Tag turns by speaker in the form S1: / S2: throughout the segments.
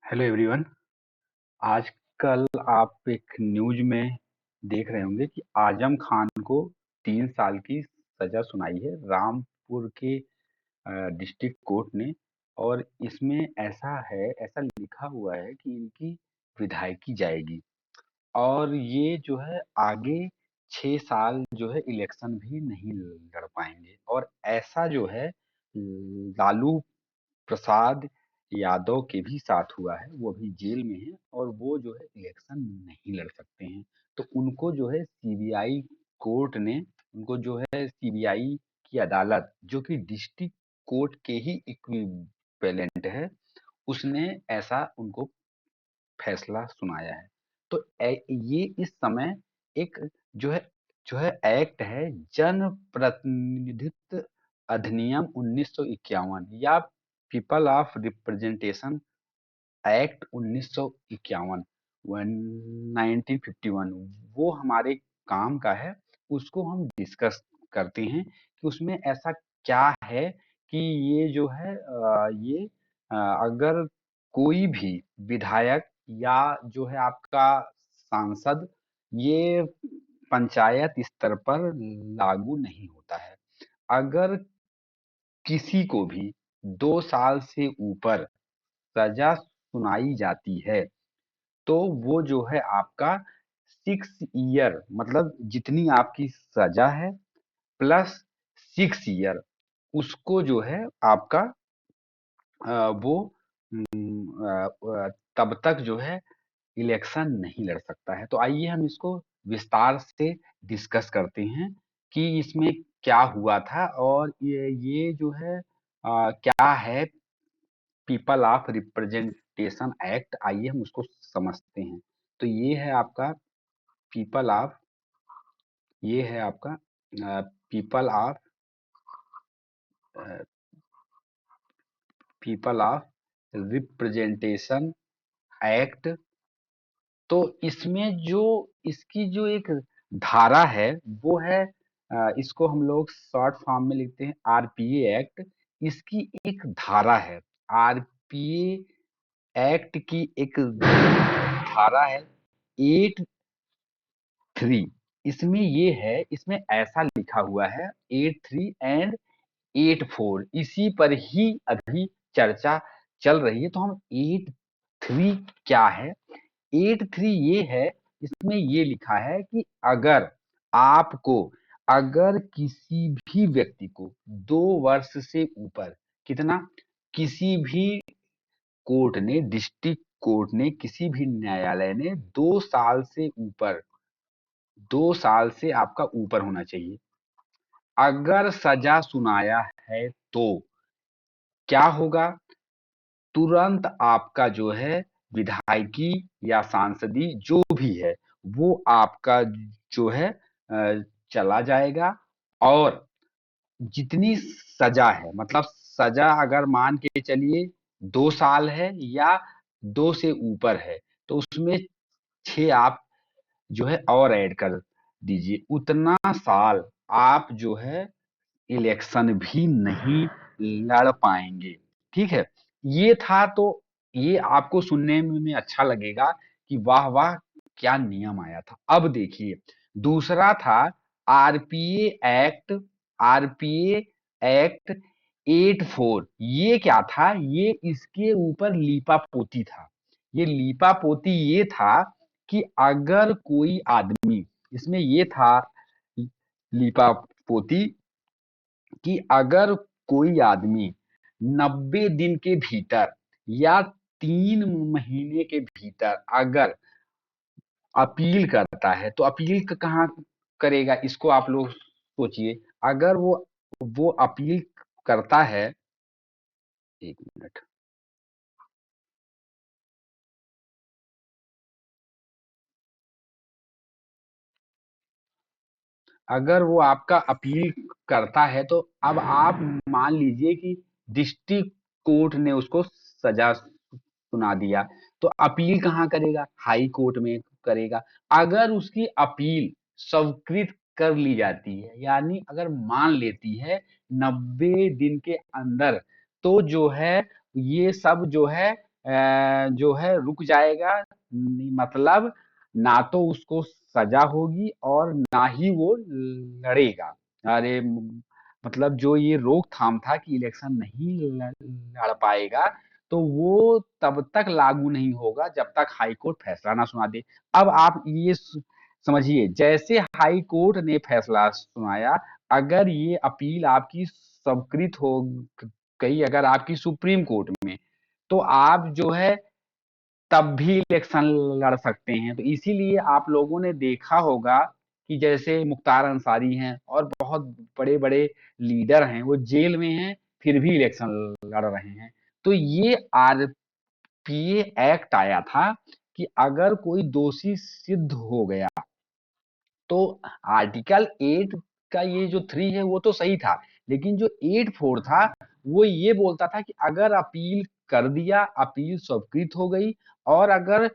S1: Hello everyone. आजकल आप एक न्यूज में देख रहे होंगे कि आजम खान को 3 साल की सजा सुनाई है रामपुर के डिस्ट्रिक्ट कोर्ट ने। और इसमें ऐसा लिखा हुआ है कि इनकी विधायकी जाएगी और ये जो है आगे 6 साल जो है इलेक्शन भी नहीं लड़ पाएंगे। और ऐसा जो है लालू प्रसाद यादव के भी साथ हुआ है, वो अभी जेल में है और वो जो है इलेक्शन नहीं लड़ सकते हैं। तो उनको जो है सीबीआई कोर्ट ने, उनको जो है सीबीआई की अदालत जो कि डिस्ट्रिक्ट कोर्ट के ही इक्विवेलेंट है, उसने ऐसा उनको फैसला सुनाया है। तो ये इस समय एक जो है एक्ट है, जन प्रतिनिधित्व अधिनियम 1951 या पीपल ऑफ रिप्रेजेंटेशन एक्ट 1951 1951, वो हमारे काम का है। उसको हम डिस्कस करते हैं कि उसमें ऐसा क्या है कि ये जो है अगर कोई भी विधायक या जो है आपका सांसद, ये पंचायत स्तर पर लागू नहीं होता है। अगर किसी को भी 2 साल से ऊपर सजा सुनाई जाती है तो वो जो है आपका 6 ईयर, मतलब जितनी आपकी सजा है प्लस 6 ईयर, उसको जो है आपका वो तब तक जो है इलेक्शन नहीं लड़ सकता है। तो आइए हम इसको विस्तार से डिस्कस करते हैं कि इसमें क्या हुआ था और ये जो है क्या है पीपल ऑफ रिप्रेजेंटेशन एक्ट। आइए हम उसको समझते हैं। तो पीपल ऑफ ये है आपका people of people of representation act. तो इसमें जो इसकी जो एक धारा है वो है, इसको हम लोग शॉर्ट फॉर्म में लिखते हैं आरपीए एक्ट। इसकी एक धारा है, आरपीए एक्ट की एक धारा है 83। इसमें ये है, इसमें ऐसा लिखा हुआ है 83 एंड 84, इसी पर ही अभी चर्चा चल रही है। तो हम 83 क्या है, 83 ये है, इसमें ये लिखा है कि आपको अगर किसी भी व्यक्ति को 2 वर्ष से ऊपर, कितना, किसी भी कोर्ट ने, डिस्ट्रिक्ट कोर्ट ने, किसी भी न्यायालय ने 2 साल से ऊपर, 2 साल से आपका ऊपर होना चाहिए, अगर सजा सुनाया है तो क्या होगा, तुरंत आपका जो है विधायकी या सांसदी जो भी है वो आपका जो है चला जाएगा। और जितनी सजा है, मतलब सजा अगर मान के चलिए 2 साल है या 2 से ऊपर है, तो उसमें 6 आप जो है और ऐड कर दीजिए, उतना साल आप जो है इलेक्शन भी नहीं लड़ पाएंगे। ठीक है, ये था। तो ये आपको सुनने में अच्छा लगेगा कि वाह वाह क्या नियम आया था। अब देखिए, दूसरा था आरपीए एक्ट, आरपीए एक्ट 84। ये क्या था, ये इसके ऊपर लीपा पोती था। ये लीपा पोती ये था कि अगर कोई आदमी, इसमें ये था लीपा पोती कि अगर कोई आदमी 90 दिन के भीतर या 3 महीने के भीतर अगर अपील करता है, तो अपील कहाँ करेगा, इसको आप लोग सोचिए। अगर वो अपील करता है, 1 मिनट, अगर वो आपका अपील करता है तो अब आप मान लीजिए कि डिस्ट्रिक्ट कोर्ट ने उसको सजा सुना दिया, तो अपील कहाँ करेगा, हाई कोर्ट में करेगा। अगर उसकी अपील स्वीकृत कर ली जाती है, यानी अगर मान लेती है 90 दिन के अंदर, तो जो है ये सब जो है जो है रुक जाएगा, मतलब ना तो उसको सजा होगी और ना ही वो लड़ेगा। अरे मतलब जो ये रोकथाम था कि इलेक्शन नहीं लड़ पाएगा, तो वो तब तक लागू नहीं होगा जब तक हाई कोर्ट फैसला ना सुना दे। अब आप ये समझिए, जैसे हाई कोर्ट ने फैसला सुनाया, अगर ये अपील आपकी स्वीकृत हो गई, अगर आपकी सुप्रीम कोर्ट में, तो आप जो है तब भी इलेक्शन लड़ सकते हैं। तो इसीलिए आप लोगों ने देखा होगा कि जैसे मुख्तार अंसारी हैं और बहुत बड़े बड़े लीडर हैं, वो जेल में हैं फिर भी इलेक्शन लड़ रहे हैं। तो ये आरपीए एक्ट आया था कि अगर कोई दोषी सिद्ध हो गया, तो आर्टिकल 8 का ये जो 3 है वो तो सही था, लेकिन जो 8 4 था वो ये बोलता था कि अगर अपील कर दिया, अपील स्वीकृत हो गई, और अगर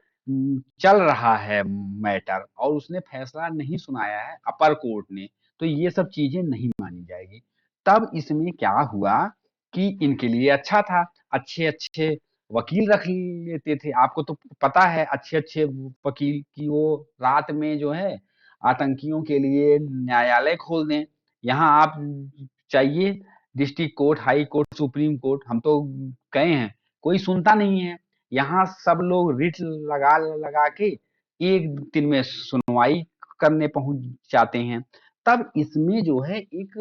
S1: चल रहा है मैटर और उसने फैसला नहीं सुनाया है अपर कोर्ट ने, तो ये सब चीजें नहीं मानी जाएगी। तब इसमें क्या हुआ कि इनके लिए अच्छा था, अच्छे अच्छे वकील रख लेते थे। आपको तो पता है, अच्छे अच्छे वकील की वो रात में जो है आतंकियों के लिए न्यायालय खोल दें। यहाँ आप चाहिए district court, high court, supreme court, हम तो गए हैं, कोई सुनता नहीं है। यहाँ सब लोग रिट लगा लगा के एक दिन में सुनवाई करने पहुंच जाते हैं। तब इसमें जो है एक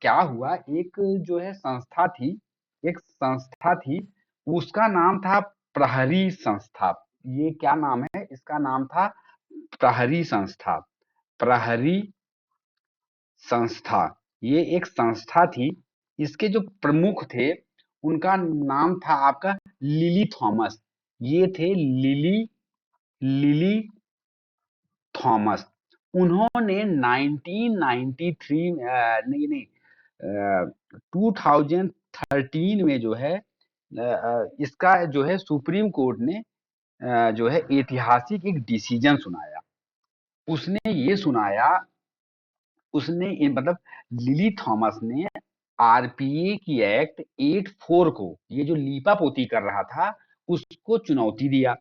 S1: क्या हुआ, एक जो है संस्था थी, एक संस्था थी, उसका नाम था प्रहरी संस्था। ये क्या नाम है, इसका नाम था प्रहरी संस्था। प्रहरी संस्था, ये एक संस्था थी। इसके जो प्रमुख थे, उनका नाम था आपका लिली थॉमस। ये थे लिली लिली थॉमस। उन्होंने 1993 नहीं नहीं 2013 में जो है इसका जो है सुप्रीम कोर्ट ने जो है ऐतिहासिक एक डिसीजन सुनाया। उसने ये सुनाया, उसने मतलब लिली थॉमस ने आरपीए की एक्ट 8 4 को, ये जो लीपा पोती कर रहा था, उसको चुनौती दिया।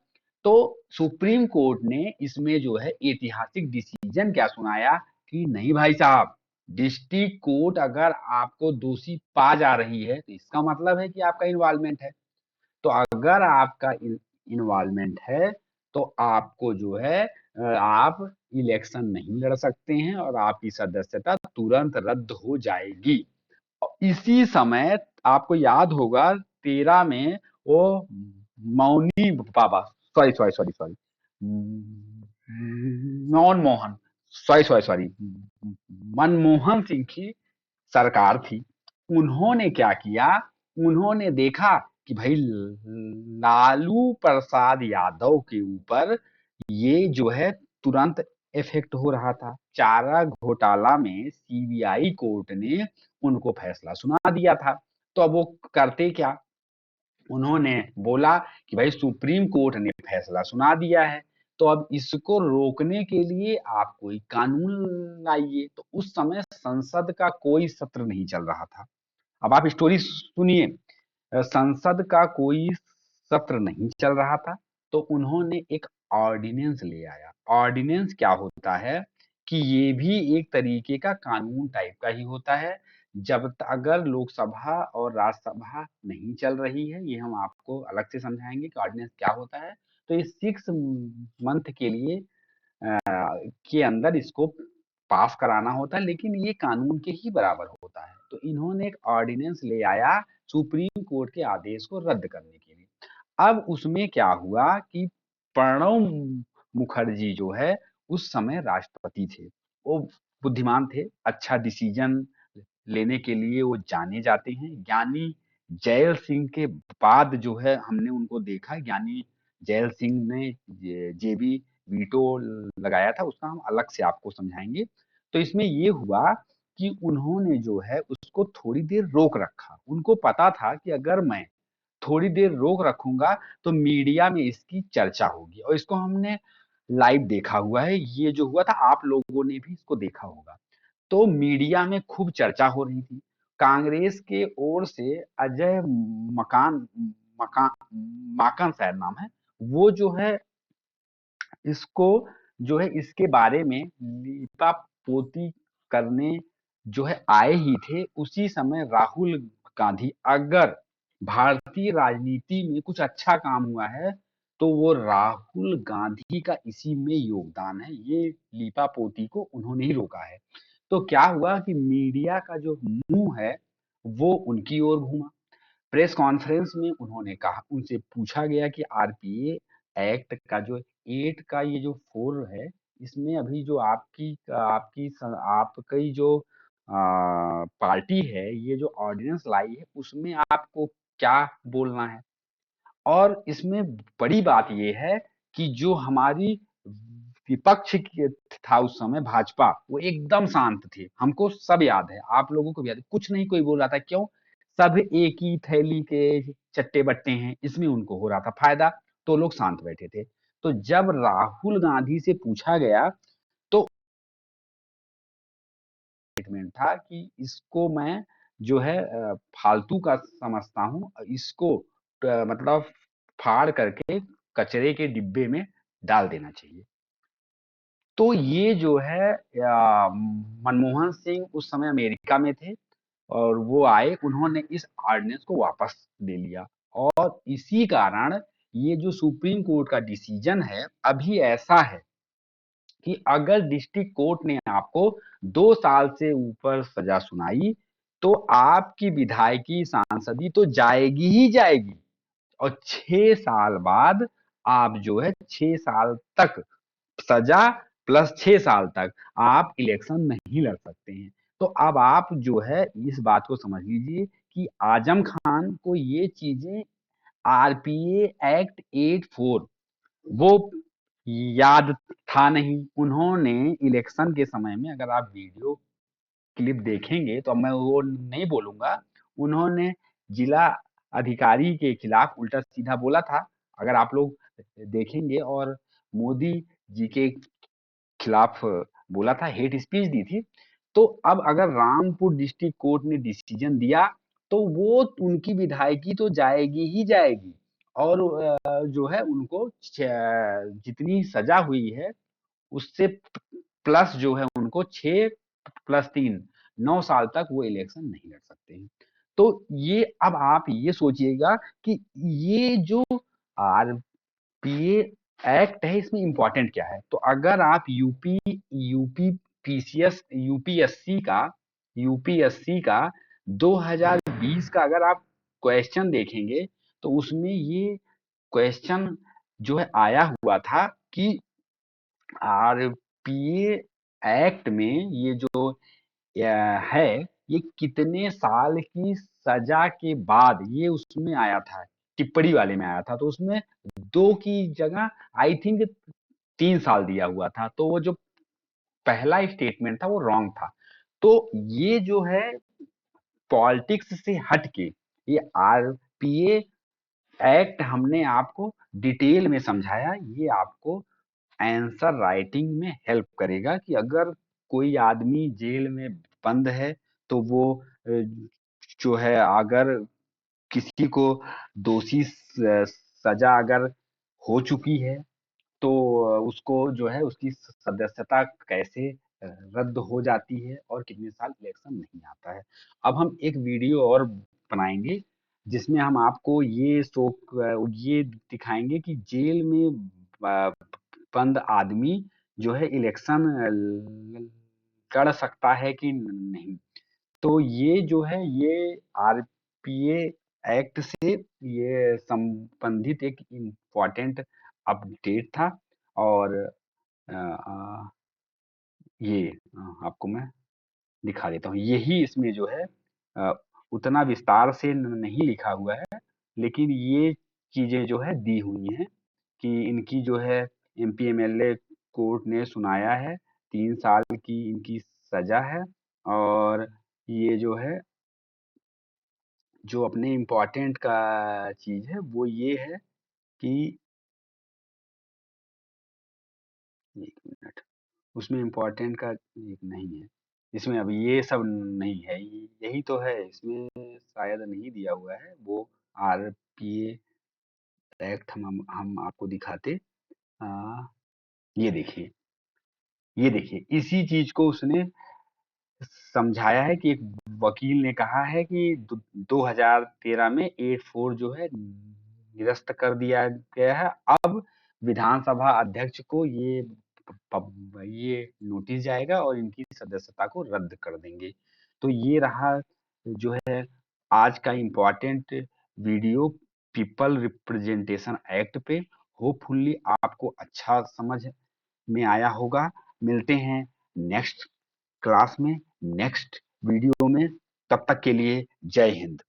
S1: तो सुप्रीम कोर्ट ने इसमें जो है ऐतिहासिक डिसीजन क्या सुनाया कि नहीं भाई साहब, डिस्ट्रिक्ट कोर्ट अगर आपको दोषी पा जा रही है तो इसका मतलब है कि आपका इन्वॉल्वमेंट है। तो अगर आपका इन्वॉल्वमेंट है, तो आपको जो है आप इलेक्शन नहीं लड़ सकते हैं और आपकी सदस्यता तुरंत रद्द हो जाएगी। इसी समय आपको याद होगा 13 में वो Mauni Baba, sorry sorry sorry sorry, Manmohan, sorry sorry sorry, Manmohan Singh की सरकार थी। उन्होंने क्या किया, उन्होंने देखा कि भाई लालू प्रसाद यादव के ऊपर ये जो है तुरंत इफेक्ट हो रहा था। चारा घोटाला में सीबीआई कोर्ट ने उनको फैसला सुना दिया था। तो अब वो करते क्या, उन्होंने बोला कि भाई सुप्रीम कोर्ट ने फैसला सुना दिया है, तो अब इसको रोकने के लिए आप कोई कानून लाइए। तो उस समय संसद का कोई सत्र नहीं चल रहा था। अब आप स्टोरी सुनिए, संसद का कोई सत्र नहीं चल रहा था, तो उन्होंने एक ऑर्डिनेंस ले आया। ऑर्डिनेंस क्या होता है कि ये भी एक तरीके का कानून टाइप का ही होता है। अगर लोकसभा और राज्यसभा नहीं चल रही है, ये हम आपको अलग से समझाएंगे कि ऑर्डिनेंस क्या होता है। तो ये 6 मंथ के लिए के अंदर इसको पास कराना होता है, लेकिन ये कानून के ही बराबर होता है। तो इन्होंने एक ऑर्डिनेंस ले आया सुप्रीम कोर्ट के आदेश को रद्द करने के लिए। अब उसमें क्या हुआ कि प्रणब मुखर्जी जो है उस समय राष्ट्रपति थे। वो बुद्धिमान थे, अच्छा डिसीजन लेने के लिए वो जाने जाते हैं। ज्ञानी जैल सिंह के बाद जो है हमने उनको देखा, ज्ञानी जैल सिंह ने जेबी वीटो लगाया था, उसका हम अलग से आपको समझाएंगे। तो इसमें ये हुआ कि उन्होंने जो है उसको थोड़ी देर रोक रखा। उनको पता था कि अगर मैं थोड़ी देर रोक रखूंगा तो मीडिया में इसकी चर्चा होगी, और इसको हमने लाइव देखा हुआ है। ये जो हुआ था आप लोगों ने भी इसको देखा होगा। तो मीडिया में खूब चर्चा हो रही थी। कांग्रेस के ओर से अजय मकान मकान माकन शायद नाम है, वो जो है इसको जो है इसके बारे में लीपापोती करने जो है आए ही थे। उसी समय राहुल गांधी, अगर भारतीय राजनीति में कुछ अच्छा काम हुआ है तो वो राहुल गांधी का इसी में योगदान है। ये लीपापोती को उन्होंने ही रोका है। तो क्या हुआ कि मीडिया का जो मुंह है वो उनकी ओर घूमा। प्रेस कॉन्फ्रेंस में उन्होंने कहा, उनसे पूछा गया कि आरपीए एक्ट का जो 8 का ये जो 4 है, इसमें अभी जो आपकी जो पार्टी है, ये जो ऑर्डिनेंस लाई है, उसमें आपको क्या बोलना है? और इसमें बड़ी बात ये है कि जो हमारी विपक्ष था उस समय भाजपा, वो एकदम शांत थे। हमको सब याद है, आप लोगों को भी याद है, कुछ नहीं कोई बोल रहा था। क्यों? सब एक ही थैली के चट्टे बट्टे हैं, इसमें उनको हो रहा था फायदा, तो लोग शांत बैठे थे। तो जब राहुल गांधी से पूछा गया तो स्टेटमेंट था कि इसको मैं जो है फालतू का समझता हूँ, इसको मतलब फाड़ करके कचरे के डिब्बे में डाल देना चाहिए। तो ये जो है मनमोहन सिंह उस समय अमेरिका में थे और वो आए, उन्होंने इस ऑर्डिनेंस को वापस ले लिया। और इसी कारण ये जो सुप्रीम कोर्ट का डिसीजन है अभी ऐसा है कि अगर डिस्ट्रिक्ट कोर्ट ने आपको 2 साल से ऊपर सजा सुनाई तो आपकी विधायकी सांसदी तो जाएगी ही जाएगी। और 6 साल बाद आप जो है 6 साल तक सजा प्लस 6 साल तक आप इलेक्शन नहीं लड़ सकते हैं। तो अब आप जो है इस बात को समझ लीजिए कि आजम खान को ये चीजें आरपीए एक्ट 84 वो याद था नहीं। उन्होंने इलेक्शन के समय में, अगर आप वीडियो क्लिप देखेंगे तो मैं वो नहीं बोलूंगा, उन्होंने जिला अधिकारी के खिलाफ उल्टा सीधा बोला था, अगर आप लोग देखेंगे, और मोदी जी के खिलाफ बोला था, हेट स्पीच दी थी। तो अब अगर रामपुर डिस्ट्रिक्ट कोर्ट ने डिसीजन दिया तो वो उनकी विधायकी तो जाएगी ही जाएगी। और जो है उनको जितनी सजा हुई है उससे प्लस जो है उनको 6 + 3 9 साल तक वो इलेक्शन नहीं लड़ सकते हैं। तो ये अब आप ये सोचिएगा कि ये जो आरपीए एक्ट है इसमें इंपॉर्टेंट क्या है। तो अगर आप यूपी पीसीएस यूपीएससी का 2020 का अगर आप क्वेश्चन देखेंगे तो उसमें ये क्वेश्चन जो है आया हुआ था कि आरपीए एक्ट में ये जो है ये कितने साल की सजा के बाद, ये उसमें आया था, टिप्पणी वाले में आया था। तो उसमें 2 की जगह आई थिंक 3 साल दिया हुआ था। तो वो जो पहला स्टेटमेंट था वो रॉन्ग था। तो ये जो है पॉलिटिक्स से हट के ये आरपीए एक्ट हमने आपको डिटेल में समझाया। ये आपको आंसर राइटिंग में हेल्प करेगा कि अगर कोई आदमी जेल में बंद है तो वो जो है अगर किसी को दोषी सजा अगर हो चुकी है तो उसको जो है उसकी सदस्यता कैसे रद्द हो जाती है और कितने साल इलेक्शन नहीं आता है। अब हम एक वीडियो और बनाएंगे जिसमें हम आपको ये दिखाएंगे कि जेल में अ, बंद आदमी जो है इलेक्शन लड़ सकता है कि नहीं। तो ये जो है ये आरपीए एक्ट से ये संबंधित एक इम्पोर्टेंट अपडेट था। और ये आपको मैं दिखा देता हूँ। यही इसमें जो है अ, उतना विस्तार से नहीं लिखा हुआ है, लेकिन ये चीजें जो है दी हुई हैं कि इनकी जो है एमपी एमएलए कोर्ट ने सुनाया है, 3 साल की इनकी सजा है। और ये जो है जो अपने इम्पोर्टेंट का चीज है वो ये है कि 1 मिनट, उसमें इम्पोर्टेंट का एक नहीं है। इसमें अब ये सब नहीं है, यही तो है इसमें, शायद नहीं दिया हुआ है वो आरपीए एक्ट हम आपको दिखाते। आ, ये देखिए, ये देखिए, इसी चीज को उसने समझाया है कि एक वकील ने कहा है कि 2013 में 84 जो है निरस्त कर दिया गया है। अब विधानसभा अध्यक्ष को ये नोटिस जाएगा और इनकी सदस्यता को रद्द कर देंगे। तो ये रहा जो है आज का important video people representation act पे। होपफुली आपको अच्छा समझ में आया होगा। मिलते हैं नेक्स्ट क्लास में, नेक्स्ट वीडियो में। तब तक के लिए जय हिंद।